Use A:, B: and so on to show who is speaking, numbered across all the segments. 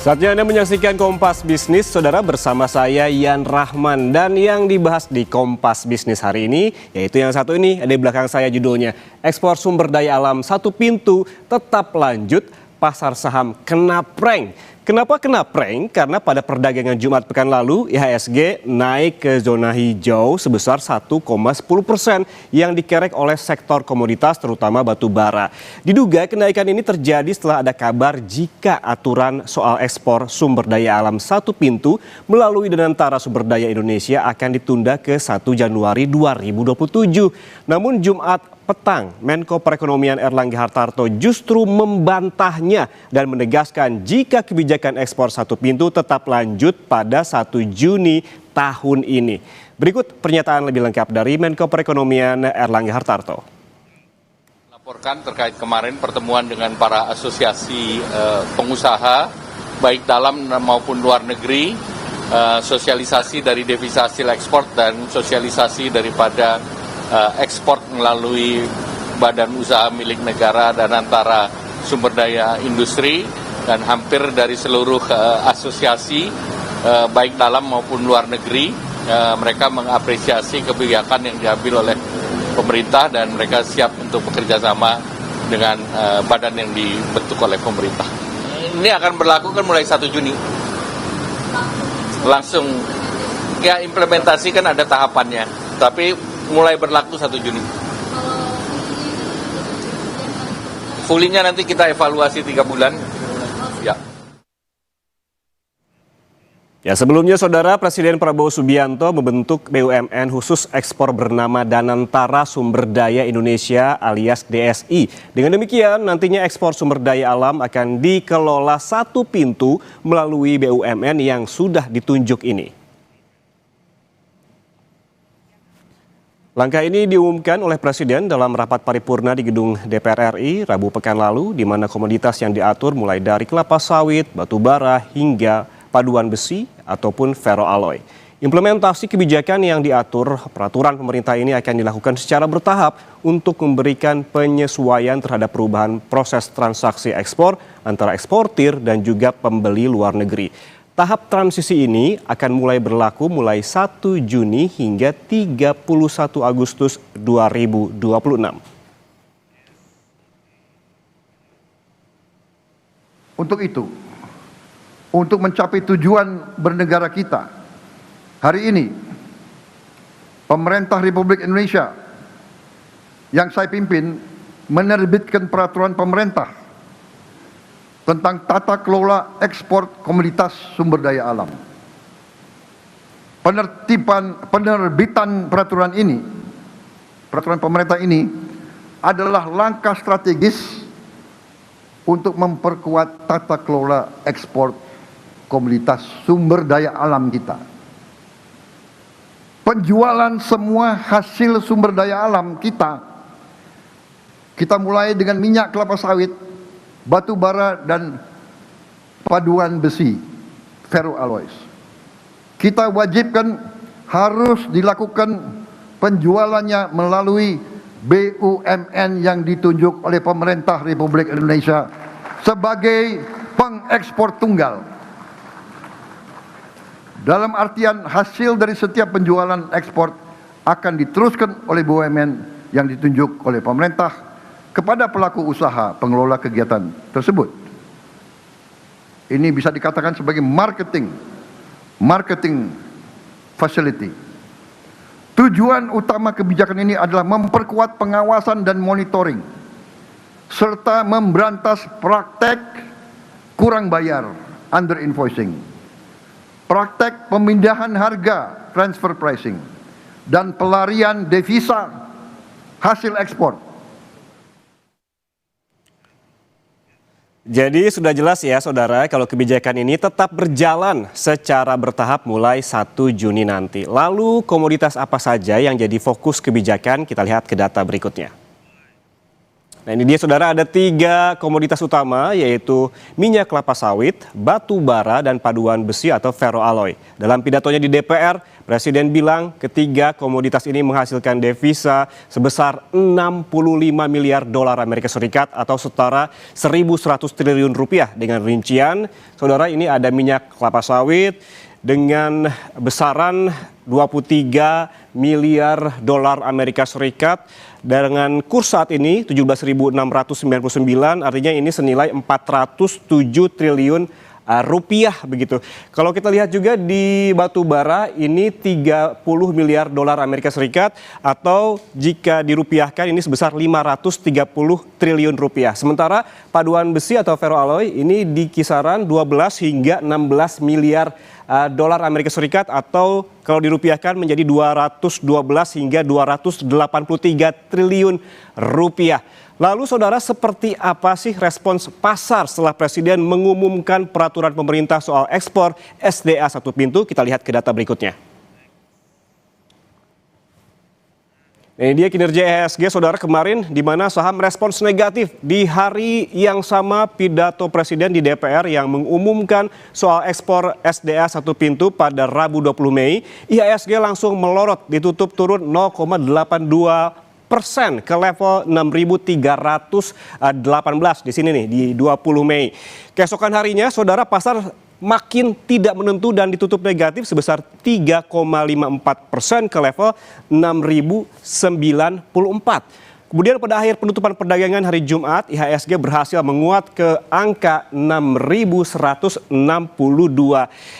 A: Saatnya Anda menyaksikan Kompas Bisnis, saudara, bersama saya Yan Rahman. Dan yang dibahas di Kompas Bisnis hari ini, yaitu yang satu ini, ada di belakang saya judulnya, ekspor sumber daya alam satu pintu tetap lanjut, pasar saham kena prank. Kenapa kena prank? Karena pada perdagangan Jumat pekan lalu, IHSG naik ke zona hijau sebesar 1,10% yang dikerek oleh sektor komoditas terutama batu bara. Diduga kenaikan ini terjadi setelah ada kabar jika aturan soal ekspor sumber daya alam satu pintu melalui Danantara Sumber Daya Indonesia akan ditunda ke 1 Januari 2027. Namun Jumat petang, Menko Perekonomian Erlangga Hartarto justru membantahnya dan menegaskan jika kebijakan ekspor satu pintu tetap lanjut pada 1 Juni tahun ini. Berikut pernyataan lebih lengkap dari Menko Perekonomian Erlangga Hartarto.
B: Laporkan terkait kemarin pertemuan dengan para asosiasi pengusaha, baik dalam maupun luar negeri, sosialisasi dari devisa hasil ekspor dan sosialisasi daripada ekspor melalui badan usaha milik negara dan antara sumber daya industri, dan hampir dari seluruh asosiasi baik dalam maupun luar negeri mereka mengapresiasi kebijakan yang diambil oleh pemerintah dan mereka siap untuk bekerja sama dengan badan yang dibentuk oleh pemerintah. Ini akan berlaku kan mulai 1 Juni. Langsung ya, implementasi kan ada tahapannya, tapi mulai berlaku 1 Juni. Fullnya nanti kita evaluasi 3 bulan. Ya.
A: Ya, sebelumnya saudara, Presiden Prabowo Subianto membentuk BUMN khusus ekspor bernama Danantara Sumber Daya Indonesia alias DSI. Dengan demikian, nantinya ekspor sumber daya alam akan dikelola satu pintu melalui BUMN yang sudah ditunjuk ini. Langkah ini diumumkan oleh Presiden dalam rapat paripurna di gedung DPR RI Rabu pekan lalu, di mana komoditas yang diatur mulai dari kelapa sawit, batu bara, hingga paduan besi ataupun ferroalloy. Implementasi kebijakan yang diatur peraturan pemerintah ini akan dilakukan secara bertahap untuk memberikan penyesuaian terhadap perubahan proses transaksi ekspor antara eksportir dan juga pembeli luar negeri. Tahap transisi ini akan mulai berlaku mulai 1 Juni hingga 31 Agustus 2026.
C: Untuk itu, untuk mencapai tujuan bernegara kita, hari ini pemerintah Republik Indonesia yang saya pimpin menerbitkan peraturan pemerintah tentang tata kelola ekspor komoditas sumber daya alam. Penerbitan peraturan pemerintah ini adalah langkah strategis untuk memperkuat tata kelola ekspor komoditas sumber daya alam kita. Penjualan semua hasil sumber daya alam kita mulai dengan minyak kelapa sawit, batu bara, dan paduan besi, ferroalloys. Kita wajibkan harus dilakukan penjualannya melalui BUMN yang ditunjuk oleh pemerintah Republik Indonesia sebagai pengekspor tunggal. Dalam artian hasil dari setiap penjualan ekspor akan diteruskan oleh BUMN yang ditunjuk oleh pemerintah kepada pelaku usaha pengelola kegiatan tersebut. Ini bisa dikatakan sebagai marketing facility. Tujuan utama kebijakan ini adalah memperkuat pengawasan dan monitoring serta memberantas praktek kurang bayar, under invoicing, praktek pemindahan harga, transfer pricing, dan pelarian devisa hasil ekspor.
A: Jadi sudah jelas ya saudara, kalau kebijakan ini tetap berjalan secara bertahap mulai 1 Juni nanti. Lalu komoditas apa saja yang jadi fokus kebijakan? Kita lihat ke data berikutnya. Nah, ini dia saudara, ada 3 komoditas utama, yaitu minyak kelapa sawit, batu bara, dan paduan besi atau ferroalloy. Dalam pidatonya di DPR, Presiden bilang ketiga komoditas ini menghasilkan devisa sebesar 65 miliar dolar Amerika Serikat atau setara 1.100 triliun rupiah. Dengan rincian, saudara, ini ada minyak kelapa sawit dengan besaran 23 miliar dolar Amerika Serikat dengan kurs saat ini 17.699, artinya ini senilai 407 triliun rupiah begitu. Kalau kita lihat juga di batu bara ini 30 miliar dolar Amerika Serikat atau jika dirupiahkan ini sebesar 530 triliun rupiah. Sementara paduan besi atau ferroalloy ini di kisaran 12 hingga 16 miliar dolar Amerika Serikat atau kalau dirupiahkan menjadi 212 hingga 283 triliun rupiah. Lalu saudara, seperti apa sih respons pasar setelah Presiden mengumumkan peraturan pemerintah soal ekspor SDA satu pintu? Kita lihat ke data berikutnya. Ini dia kinerja IHSG saudara kemarin di mana saham respons negatif di hari yang sama pidato Presiden di DPR yang mengumumkan soal ekspor SDA satu pintu pada Rabu 20 Mei. IHSG langsung melorot, ditutup turun 0,82% ke level 6.318 di sini nih di 20 Mei. Keesokan harinya saudara pasar makin tidak menentu dan ditutup negatif sebesar 3,54% ke level 6.094. Kemudian pada akhir penutupan perdagangan hari Jumat, IHSG berhasil menguat ke angka 6.162.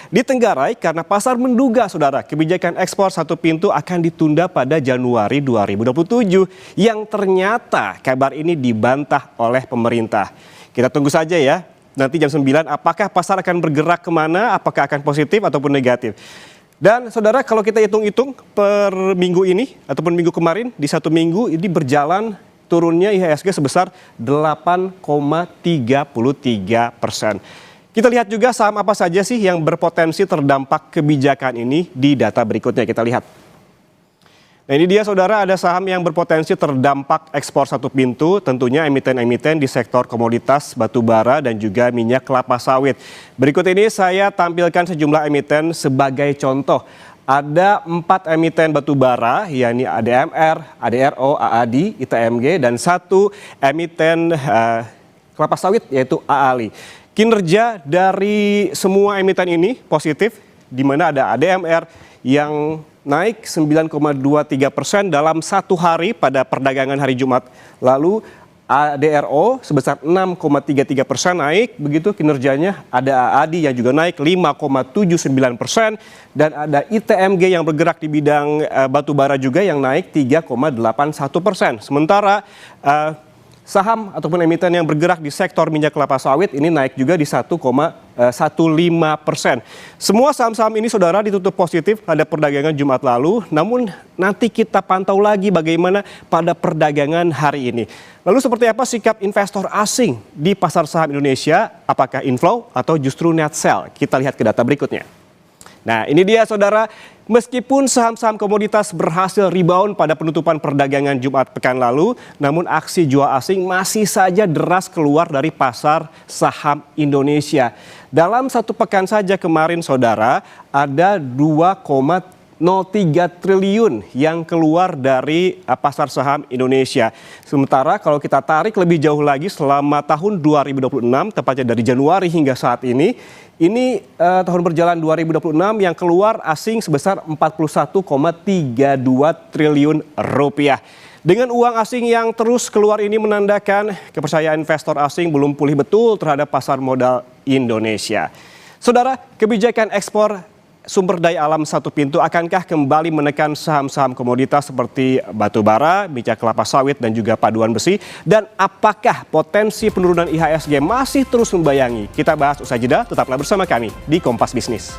A: Ditenggarai karena pasar menduga saudara kebijakan ekspor satu pintu akan ditunda pada Januari 2027 yang ternyata kabar ini dibantah oleh pemerintah. Kita tunggu saja ya, nanti jam 9 apakah pasar akan bergerak kemana, apakah akan positif ataupun negatif. Dan saudara, kalau kita hitung-hitung per minggu ini ataupun minggu kemarin di satu minggu ini berjalan turunnya IHSG sebesar 8,33%. Kita lihat juga saham apa saja sih yang berpotensi terdampak kebijakan ini di data berikutnya, kita lihat. Nah ini dia saudara, ada saham yang berpotensi terdampak ekspor satu pintu, tentunya emiten-emiten di sektor komoditas batu bara dan juga minyak kelapa sawit. Berikut ini saya tampilkan sejumlah emiten sebagai contoh. Ada 4 emiten batu bara, yakni ADMR, ADRO, AAD, ITMG, dan 1 emiten kelapa sawit yaitu AALI. Kinerja dari semua emiten ini positif, di mana ada ADMR yang naik 9,23% dalam satu hari pada perdagangan hari Jumat. Lalu ADRO sebesar 6,33% naik, begitu kinerjanya. Ada AAD yang juga naik 5,79% dan ada ITMG yang bergerak di bidang batu bara juga yang naik 3,81%. Sementara saham ataupun emiten yang bergerak di sektor minyak kelapa sawit ini naik juga di 1,15%. Semua saham-saham ini saudara ditutup positif pada perdagangan Jumat lalu, namun nanti kita pantau lagi bagaimana pada perdagangan hari ini. Lalu seperti apa sikap investor asing di pasar saham Indonesia? Apakah inflow atau justru net sell? Kita lihat ke data berikutnya. Nah ini dia saudara, meskipun saham-saham komoditas berhasil rebound pada penutupan perdagangan Jumat pekan lalu, namun aksi jual asing masih saja deras keluar dari pasar saham Indonesia. Dalam satu pekan saja kemarin saudara, ada 2,03 triliun yang keluar dari pasar saham Indonesia. Sementara kalau kita tarik lebih jauh lagi selama tahun 2026, tepatnya dari Januari hingga saat ini tahun berjalan 2026 yang keluar asing sebesar 41,32 triliun rupiah. Dengan uang asing yang terus keluar ini menandakan kepercayaan investor asing belum pulih betul terhadap pasar modal Indonesia. Saudara, kebijakan ekspor sumber daya alam satu pintu akankah kembali menekan saham-saham komoditas seperti batu bara, minyak kelapa sawit dan juga paduan besi? Dan apakah potensi penurunan IHSG masih terus membayangi? Kita bahas usai jeda, tetaplah bersama kami di Kompas Bisnis.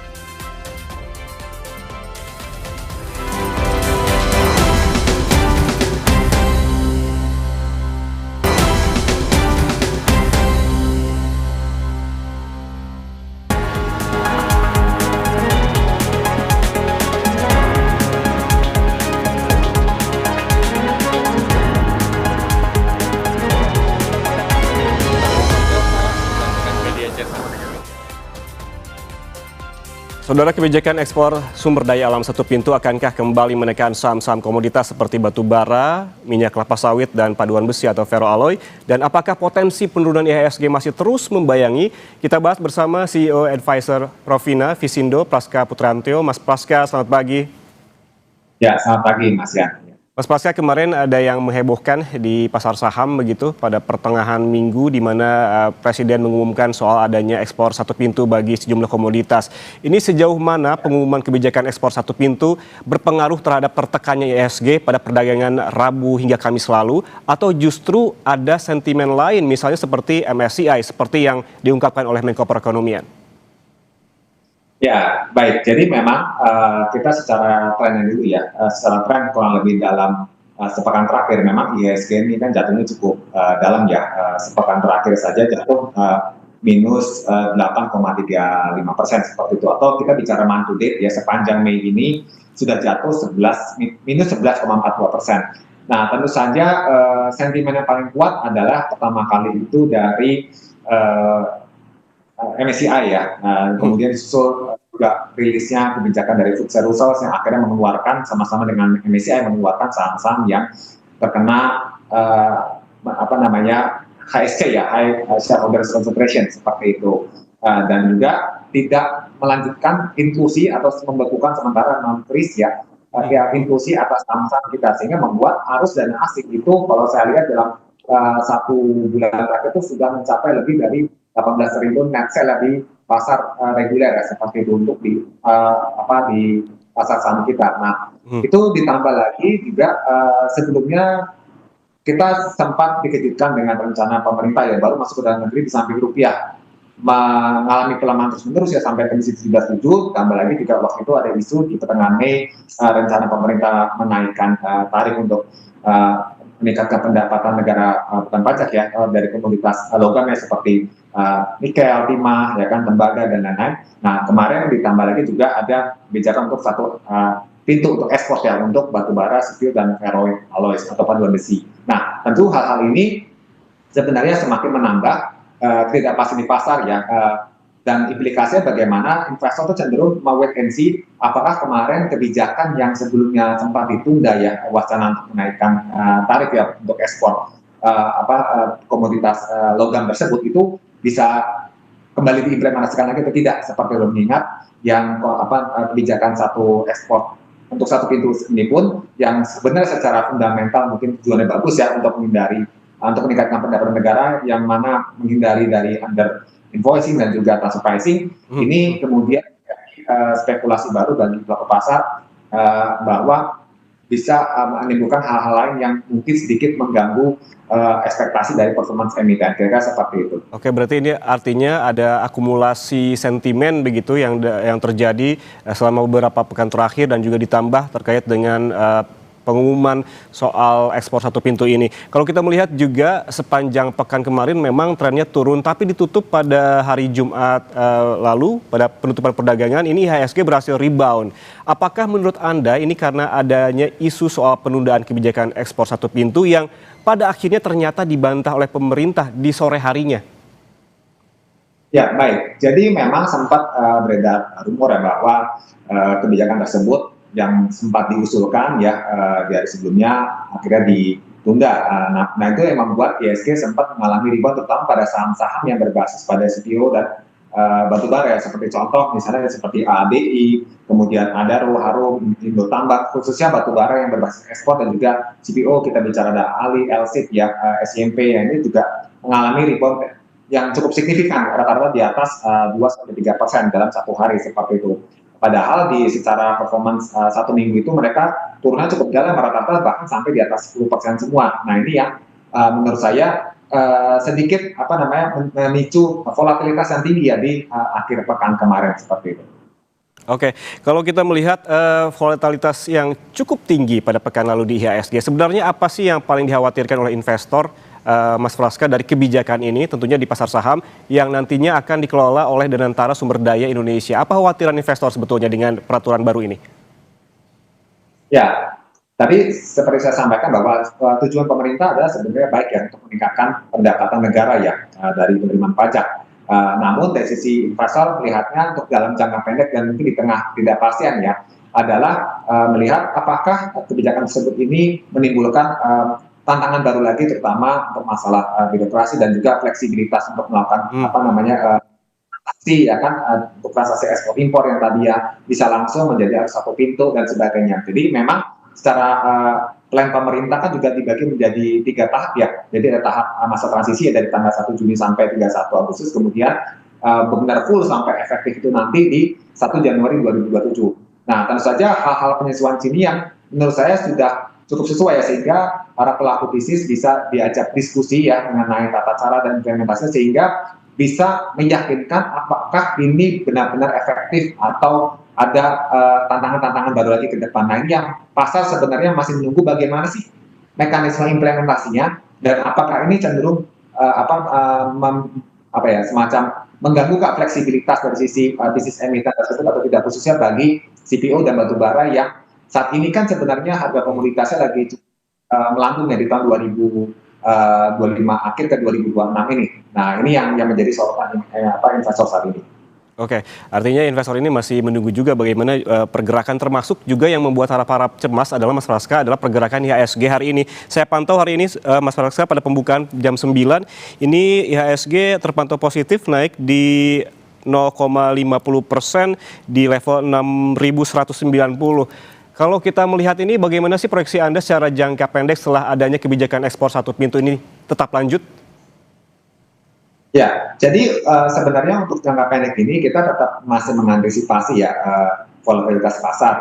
A: Saudara, kebijakan ekspor sumber daya alam satu pintu akankah kembali menekan saham-saham komoditas seperti batu bara, minyak kelapa sawit, dan paduan besi atau ferroalloy? Dan apakah potensi penurunan IHSG masih terus membayangi? Kita bahas bersama CEO Advisor Provina Visindo, Praska Putrantio. Mas Praska, selamat pagi.
D: Ya, selamat pagi Mas Yan.
A: Mas Praska, kemarin ada yang menghebohkan di pasar saham begitu pada pertengahan minggu di mana Presiden mengumumkan soal adanya ekspor satu pintu bagi sejumlah komoditas. Ini sejauh mana pengumuman kebijakan ekspor satu pintu berpengaruh terhadap tertekannya IHSG pada perdagangan Rabu hingga Kamis lalu, atau justru ada sentimen lain misalnya seperti MSCI seperti yang diungkapkan oleh Menko Perekonomian?
D: Ya, baik. Jadi memang kita secara tren dulu ya, secara tren kurang lebih dalam sepekan terakhir memang IHSG ini kan jatuhnya cukup dalam ya. Sepekan terakhir saja jatuh minus 8,35% seperti itu. Atau kita bicara month to date ya, sepanjang Mei ini sudah jatuh minus 11,42%. Nah, tentu saja sentimen yang paling kuat adalah pertama kali itu dari MSCI ya, kemudian disusul juga rilisnya kebijakan dari FTSE Russell yang akhirnya mengeluarkan sama-sama dengan MSCI mengeluarkan saham-saham yang terkena HSC ya, High Shareholders Concentration seperti itu, dan juga tidak melanjutkan inklusi atau membekukan sementara non-freeze ya, inklusi atas saham-saham kita, sehingga membuat arus dana asing itu kalau saya lihat dalam 1 bulan terakhir itu sudah mencapai lebih dari 18 triliun net sale di pasar reguler ya, seperti itu untuk di pasar saham kita. Nah, itu ditambah lagi juga sebelumnya kita sempat dikejutkan dengan rencana pemerintah ya baru masuk ke dalam negeri di samping rupiah mengalami pelemahan terus-menerus ya sampai kondisi 17,7, tambah lagi juga waktu itu ada isu di pertengahan Mei rencana pemerintah menaikkan tarif untuk meningkatkan pendapatan negara bukan pajak ya dari komoditas logam ya seperti nikel, timah, ya kan, tembaga dan lain-lain. Nah, kemarin ditambah lagi juga ada kebijakan untuk satu pintu untuk ekspor ya untuk batu bara, sipil dan ferroalloy atau paduan besi. Nah, tentu hal-hal ini sebenarnya semakin menambah ketidakpastian di pasar ya. Dan implikasinya bagaimana investor itu cenderung mau wait and see apakah kemarin kebijakan yang sebelumnya sempat ditunda ya wacana untuk menaikkan tarif ya untuk ekspor komoditas logam tersebut itu bisa kembali diimplementasikan lagi atau tidak, seperti lo mengingat yang kebijakan satu ekspor untuk satu pintu ini pun yang sebenarnya secara fundamental mungkin tujuannya bagus ya untuk meningkatkan pendapatan negara, yang mana menghindari dari under invoicing dan juga transfer pricing. Ini kemudian spekulasi baru bagi pelaku pasar bahwa bisa menimbulkan hal-hal lain yang mungkin sedikit mengganggu ekspektasi dari performance emiten, kira-kira seperti itu.
A: Oke, berarti ini artinya ada akumulasi sentimen begitu yang terjadi selama beberapa pekan terakhir dan juga ditambah terkait dengan pengumuman soal ekspor satu pintu ini. Kalau kita melihat juga sepanjang pekan kemarin memang trennya turun, tapi ditutup pada hari Jumat lalu pada penutupan perdagangan ini IHSG berhasil rebound. Apakah menurut Anda ini karena adanya isu soal penundaan kebijakan ekspor satu pintu yang pada akhirnya ternyata dibantah oleh pemerintah di sore harinya?
D: Ya, baik. Jadi memang sempat beredar rumor ya bahwa kebijakan tersebut yang sempat diusulkan ya dari sebelumnya akhirnya ditunda. Nah itu yang membuat IHSG sempat mengalami rebound terutama pada saham-saham yang berbasis pada CPO dan batubara ya, seperti contoh misalnya seperti ADI, kemudian Adaro, Harum, Indo Tambak, khususnya batubara yang berbasis ekspor, dan juga CPO kita bicara ada Ali, LSIP ya, SIMP ya, ini juga mengalami rebound yang cukup signifikan, rata-rata di atas 2-3% dalam satu hari seperti itu. Padahal secara performance satu minggu itu mereka turunnya cukup dalam, rata-rata bahkan sampai di atas 10% semua. Nah ini yang menurut saya sedikit memicu volatilitas yang tinggi ya di akhir pekan kemarin seperti itu.
A: Oke, kalau kita melihat volatilitas yang cukup tinggi pada pekan lalu di IHSG, sebenarnya apa sih yang paling dikhawatirkan oleh investor, Mas Praska, dari kebijakan ini tentunya di pasar saham yang nantinya akan dikelola oleh Danantara Sumber Daya Indonesia? Apa khawatiran investor sebetulnya dengan peraturan baru ini?
D: Ya, tadi seperti saya sampaikan bahwa tujuan pemerintah adalah sebenarnya baik ya untuk meningkatkan pendapatan negara ya dari penerimaan pajak. Namun dari sisi investor melihatnya untuk dalam jangka pendek dan mungkin di tengah ketidakpastian ya, adalah melihat apakah kebijakan tersebut ini menimbulkan tantangan baru lagi, terutama untuk masalah birokrasi dan juga fleksibilitas untuk melakukan transaksi ya kan, untuk transaksi ekspor impor yang tadi ya bisa langsung menjadi satu pintu dan sebagainya. Jadi memang secara plan pemerintah kan juga dibagi menjadi 3 tahap ya. Jadi ada tahap masa transisi ya dari tanggal 1 Juni sampai 31 Agustus, kemudian benar full sampai efektif itu nanti di 1 Januari 2027. Nah, tentu saja hal-hal penyesuaian sini yang menurut saya sudah cukup sesuai ya, sehingga para pelaku bisnis bisa diajak diskusi ya mengenai tata cara dan implementasinya, sehingga bisa meyakinkan apakah ini benar-benar efektif atau ada tantangan-tantangan baru lagi ke depan. Nah, ini yang pasar sebenarnya masih menunggu bagaimana sih mekanisme implementasinya, dan apakah ini cenderung semacam mengganggu fleksibilitas dari sisi bisnis emiten tersebut atau tidak, khususnya bagi CPO dan batubara yang saat ini kan sebenarnya harga komoditasnya lagi melambung ya di tahun 2025 akhir ke 2026 ini. Nah, ini yang menjadi sorotan investor saat ini.
A: Oke, artinya investor ini masih menunggu juga bagaimana pergerakan, termasuk juga yang membuat harap-harap cemas adalah Mas Praska, adalah pergerakan IHSG hari ini. Saya pantau hari ini Mas Praska pada pembukaan jam 9, ini IHSG terpantau positif naik di 0,50% di level 6.190. Kalau kita melihat ini, bagaimana sih proyeksi Anda secara jangka pendek setelah adanya kebijakan ekspor satu pintu ini tetap lanjut?
D: Ya, jadi sebenarnya untuk jangka pendek ini kita tetap masih mengantisipasi ya volatilitas pasar.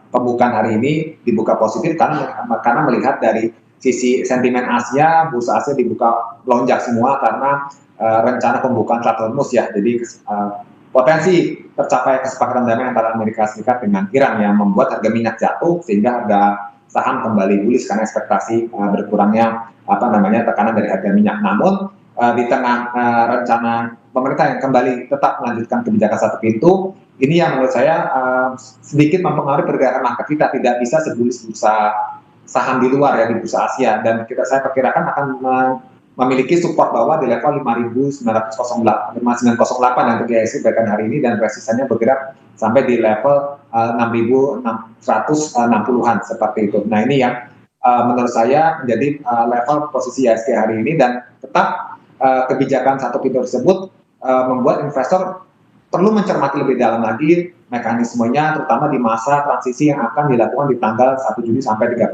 D: Pembukaan hari ini dibuka positif karena melihat dari sisi sentimen Asia, bursa Asia dibuka lonjak semua karena rencana pembukaan Strait Hormuz ya. Jadi potensi tercapai kesepakatan damai antara Amerika Serikat dengan Iran yang membuat harga minyak jatuh, sehingga harga saham kembali bullish karena ekspektasi berkurangnya tekanan dari harga minyak. Namun di tengah rencana pemerintah yang kembali tetap melanjutkan kebijakan satu pintu, ini yang menurut saya sedikit mempengaruhi pergerakan market kita, tidak bisa sebullish bursa saham di luar ya, di bursa Asia, dan saya perkirakan akan memiliki support bawah di level 5.908 yang terjadi bahkan hari ini, dan resistennya bergerak sampai di level 6.660-an seperti itu. Nah, ini yang menurut saya menjadi level posisi IHSG hari ini, dan tetap kebijakan satu pintu tersebut membuat investor perlu mencermati lebih dalam lagi mekanismenya, terutama di masa transisi yang akan dilakukan di tanggal 1 Juni sampai 31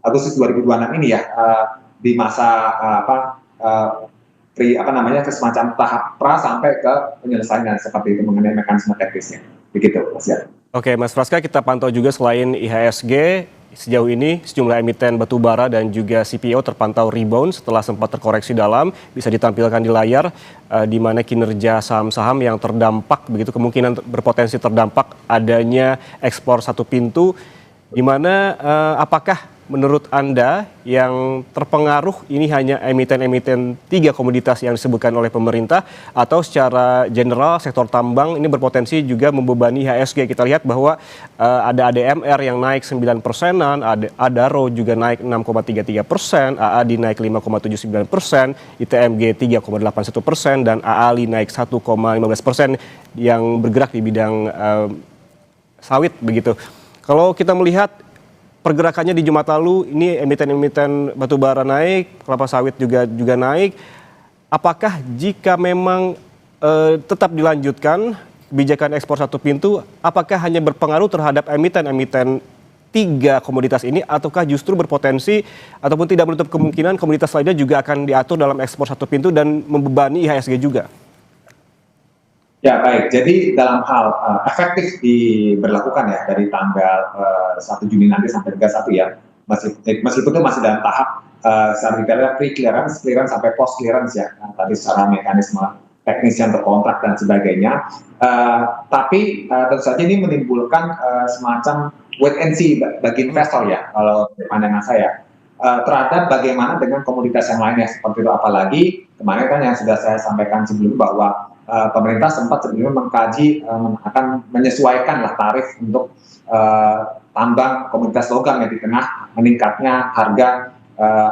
D: Agustus 2026 ini ya, di masa semacam tahap pra sampai ke penyelesaian seperti itu mengenai mekanisme teknisnya. Begitu, Mas Yan.
A: Oke, Mas Praska, kita pantau juga selain IHSG, sejauh ini sejumlah emiten batubara dan juga CPO terpantau rebound setelah sempat terkoreksi dalam. Bisa ditampilkan di layar di mana kinerja saham-saham yang terdampak, begitu kemungkinan berpotensi terdampak adanya ekspor satu pintu, di mana apakah menurut Anda yang terpengaruh ini hanya emiten-emiten 3 komoditas yang disebutkan oleh pemerintah, atau secara general sektor tambang ini berpotensi juga membebani IHSG? Kita lihat bahwa ada ADMR yang naik 9%-an, ada Adaro juga naik 6,33%, AADI naik 5,79%, ITMG 3,81%, dan AALI naik 1,15% yang bergerak di bidang sawit begitu. Kalau kita melihat pergerakannya di Jumat lalu, ini emiten-emiten batubara naik, kelapa sawit juga naik. Apakah jika memang tetap dilanjutkan kebijakan ekspor satu pintu, apakah hanya berpengaruh terhadap emiten-emiten 3 komoditas ini, ataukah justru berpotensi ataupun tidak menutup kemungkinan komoditas lainnya juga akan diatur dalam ekspor satu pintu dan membebani IHSG juga?
D: Ya, baik. Jadi dalam hal efektif diberlakukan ya dari tanggal 1 Juni nanti sampai 31 ya, meskipun itu masih dalam tahap pre-clearance sampai post-clearance ya, tadi secara mekanisme teknisnya untuk kontrak dan sebagainya. Tapi tentu saja ini menimbulkan semacam wait and see bagi investor ya, kalau pandangan saya. Terhadap bagaimana dengan komoditas yang lainnya seperti itu, apalagi kemarin kan yang sudah saya sampaikan sebelum bahwa pemerintah sempat sebelumnya mengkaji akan menyesuaikan tarif untuk tambang komoditas logam ya, di tengah meningkatnya harga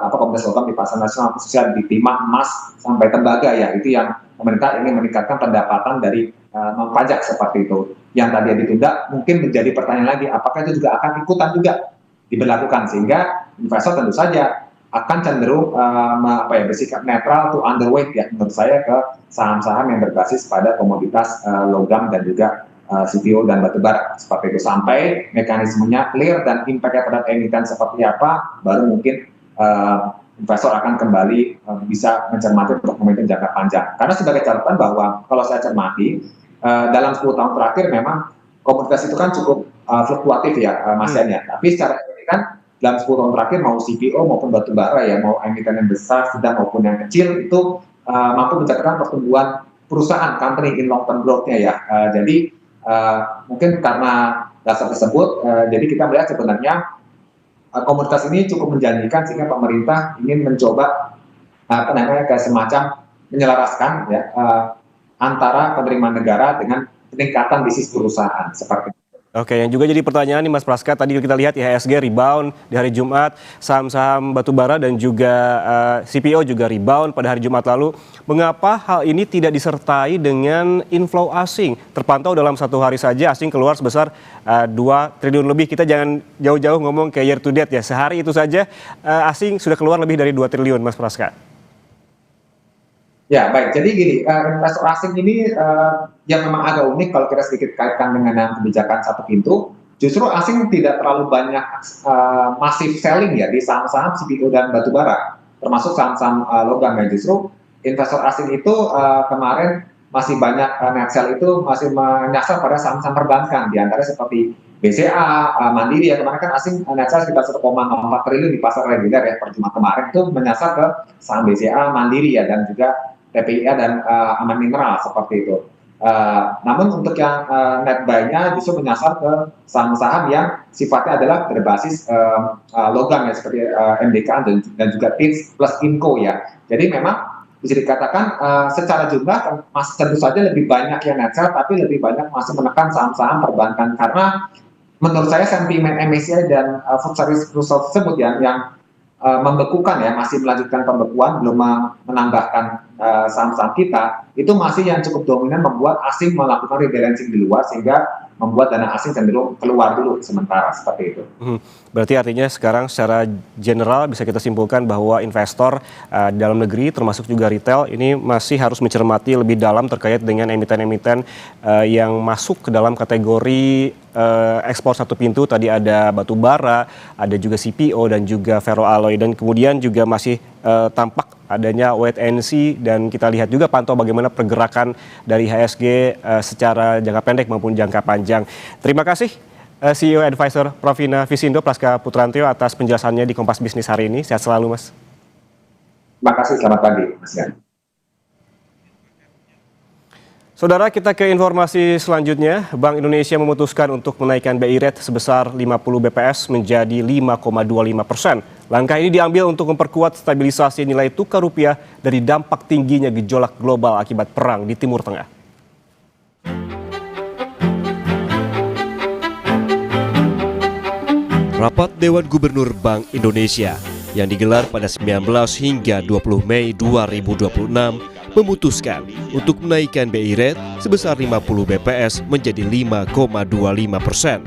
D: komoditas logam di pasar nasional, khususnya di timah, emas, sampai tembaga ya. Itu yang pemerintah ingin meningkatkan pendapatan dari non pajak seperti itu. Yang tadi ditunda mungkin menjadi pertanyaan lagi, apakah itu juga akan ikutan juga diberlakukan, sehingga investor tentu saja akan cenderung bersikap netral to underweight ya menurut saya ke saham-saham yang berbasis pada komoditas logam dan juga CPO dan batubara seperti itu, sampai mekanismenya clear dan impact-nya pada emiten seperti apa, baru mungkin investor akan kembali bisa mencermati untuk momentum jangka panjang. Karena sebagai catatan bahwa kalau saya cermati dalam 10 tahun terakhir memang komoditas itu kan cukup fluktuatif ya Mas Yan ya, tapi secara kan dalam 10 tahun terakhir mau CPO maupun batubara ya, mau emiten yang besar, sedang maupun yang kecil itu mampu mencatatkan pertumbuhan perusahaan company in long term growth-nya ya. Jadi mungkin karena dasar tersebut, jadi kita melihat sebenarnya komoditas ini cukup menjanjikan, sehingga pemerintah ingin mencoba kayak semacam menyelaraskan ya antara penerimaan negara dengan peningkatan bisnis perusahaan seperti itu.
A: Oke, yang juga jadi pertanyaan nih Mas Praska, tadi kita lihat IHSG rebound di hari Jumat, saham-saham batubara dan juga CPO juga rebound pada hari Jumat lalu. Mengapa hal ini tidak disertai dengan inflow asing? Terpantau dalam satu hari saja asing keluar sebesar 2 triliun lebih. Kita jangan jauh-jauh ngomong ke year to date ya, sehari itu saja asing sudah keluar lebih dari 2 triliun Mas Praska.
D: Ya baik, jadi gini, investor asing ini yang memang agak unik kalau kita sedikit kaitkan dengan kebijakan satu pintu. Justru asing tidak terlalu banyak masif selling ya di saham-saham CPO dan batubara, termasuk saham-saham logam ya. Justru investor asing itu kemarin masih banyak net sell itu masih menyasar pada saham-saham perbankan, diantara seperti BCA, Mandiri ya. Kemarin kan asing net sell sekitar 1,4 triliun di pasar reguler ya per Jumat kemarin, itu menyasar ke saham BCA, Mandiri ya, dan juga TPIA dan Aman Mineral seperti itu. Namun untuk yang net buy-nya justru menyasar ke saham-saham yang sifatnya adalah berbasis logam ya, seperti MDK dan juga TINS plus INCO ya. Jadi memang bisa dikatakan secara jumlah masih tentu saja lebih banyak yang net sell, tapi lebih banyak masih menekan saham-saham perbankan, karena menurut saya sentimen MSCI dan food service tersebut yang membekukan ya, masih melanjutkan pembekuan, belum menambahkan saham-saham kita, itu masih yang cukup dominan membuat asing melakukan rebalancing di luar, sehingga membuat dana asing cenderung keluar dulu sementara seperti itu.
A: Berarti artinya sekarang secara general bisa kita simpulkan bahwa investor dalam negeri termasuk juga retail ini masih harus mencermati lebih dalam terkait dengan emiten-emiten yang masuk ke dalam kategori ekspor satu pintu. Tadi ada batubara, ada juga CPO dan juga ferroalloy, dan kemudian juga masih tampak adanya wait and see, dan kita lihat juga pantau bagaimana pergerakan dari IHSG secara jangka pendek maupun jangka panjang. Terima kasih CEO Advisor Provina Visindo Praska Putrantio atas penjelasannya di Kompas Bisnis hari ini. Sehat selalu Mas.
D: Terima kasih, selamat pagi Mas Yan.
A: Saudara, kita ke informasi selanjutnya. Bank Indonesia memutuskan untuk menaikkan BI rate sebesar 50 BPS menjadi 5,25%. Langkah ini diambil untuk memperkuat stabilisasi nilai tukar rupiah dari dampak tingginya gejolak global akibat perang di Timur Tengah. Rapat Dewan Gubernur Bank Indonesia yang digelar pada 19 hingga 20 Mei 2026 memutuskan untuk menaikkan BI rate sebesar 50 BPS menjadi 5,25%.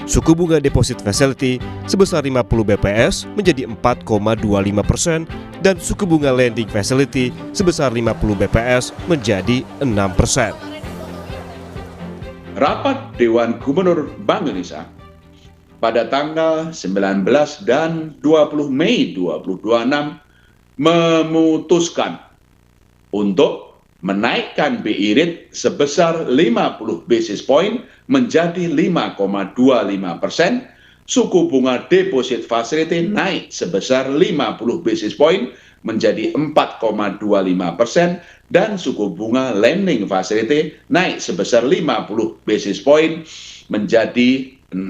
A: Suku bunga deposit facility sebesar 50 BPS menjadi 4,25% dan suku bunga lending facility sebesar 50 BPS menjadi 6%.
E: Rapat Dewan Gubernur Bank Indonesia pada tanggal 19 dan 20 Mei 2026 memutuskan untuk menaikkan BI rate sebesar 50 basis point menjadi 5,25%, suku bunga deposit facility naik sebesar 50 basis point menjadi 4,25%, dan suku bunga lending facility naik sebesar 50 basis point menjadi 6%.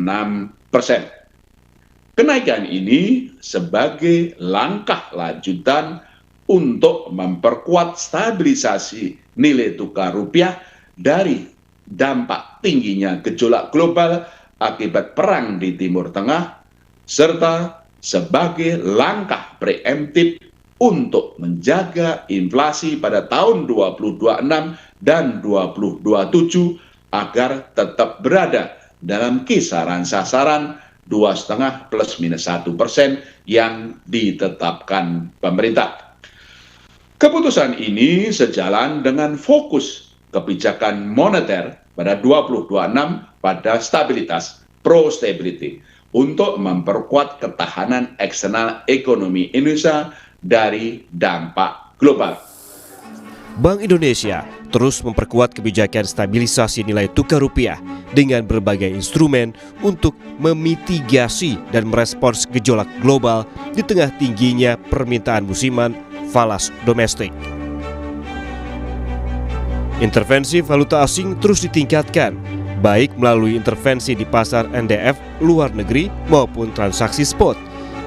E: Kenaikan ini sebagai langkah lanjutan untuk memperkuat stabilisasi nilai tukar rupiah dari dampak tingginya gejolak global akibat perang di Timur Tengah, serta sebagai langkah preemptif untuk menjaga inflasi pada tahun 2026 dan 2027 agar tetap berada dalam kisaran sasaran 2,5 plus minus 1% yang ditetapkan pemerintah. Keputusan ini sejalan dengan fokus kebijakan moneter pada 2026 pada stabilitas, pro-stability, untuk memperkuat ketahanan eksternal ekonomi Indonesia dari dampak global.
A: Bank Indonesia terus memperkuat kebijakan stabilisasi nilai tukar rupiah dengan berbagai instrumen untuk memitigasi dan merespons gejolak global di tengah tingginya permintaan musiman falas domestik. Intervensi valuta asing terus ditingkatkan, baik melalui intervensi di pasar NDF luar negeri maupun transaksi spot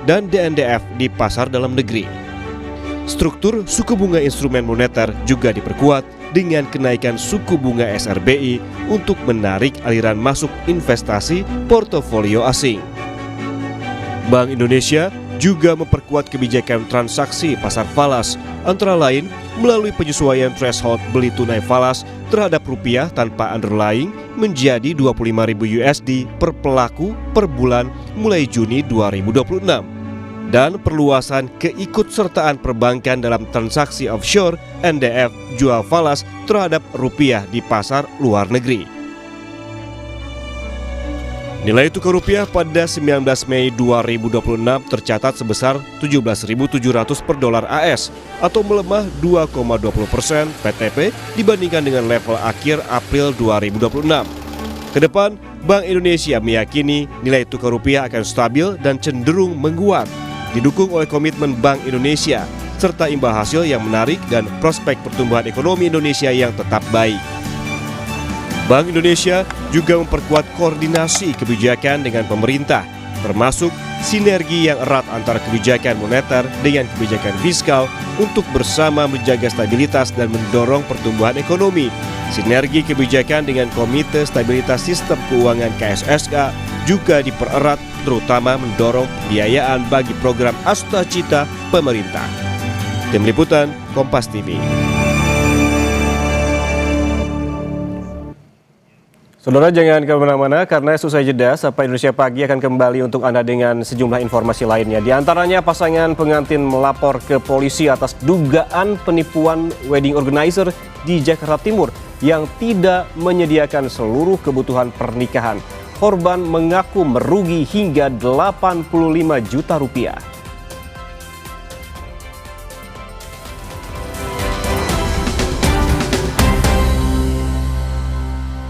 A: dan DNDF di pasar dalam negeri. Struktur suku bunga instrumen moneter juga diperkuat dengan kenaikan suku bunga SRBI untuk menarik aliran masuk investasi portofolio asing. Bank Indonesia juga memperkuat kebijakan transaksi pasar falas, antara lain melalui penyesuaian threshold beli tunai falas terhadap rupiah tanpa underlying menjadi 25.000 USD per pelaku per bulan mulai Juni 2026. Dan perluasan keikutsertaan perbankan dalam transaksi offshore NDF jual falas terhadap rupiah di pasar luar negeri. Nilai tukar rupiah pada 19 Mei 2026 tercatat sebesar 17.700 per dolar AS atau melemah 2,20% PTP dibandingkan dengan level akhir April 2026. Kedepan, Bank Indonesia meyakini nilai tukar rupiah akan stabil dan cenderung menguat, didukung oleh komitmen Bank Indonesia serta imbal hasil yang menarik dan prospek pertumbuhan ekonomi Indonesia yang tetap baik. Bank Indonesia juga memperkuat koordinasi kebijakan dengan pemerintah, termasuk sinergi yang erat antara kebijakan moneter dengan kebijakan fiskal untuk bersama menjaga stabilitas dan mendorong pertumbuhan ekonomi. Sinergi kebijakan dengan Komite Stabilitas Sistem Keuangan KSSK juga dipererat, terutama mendorong pembiayaan bagi program Astacita pemerintah. Tim Liputan, Kompas TV. Saudara jangan kemana-mana karena selesai jeda, Sapa Indonesia Pagi akan kembali untuk Anda dengan sejumlah informasi lainnya. Di antaranya pasangan pengantin melapor ke polisi atas dugaan penipuan wedding organizer di Jakarta Timur yang tidak menyediakan seluruh kebutuhan pernikahan. Korban mengaku merugi hingga 85 juta rupiah.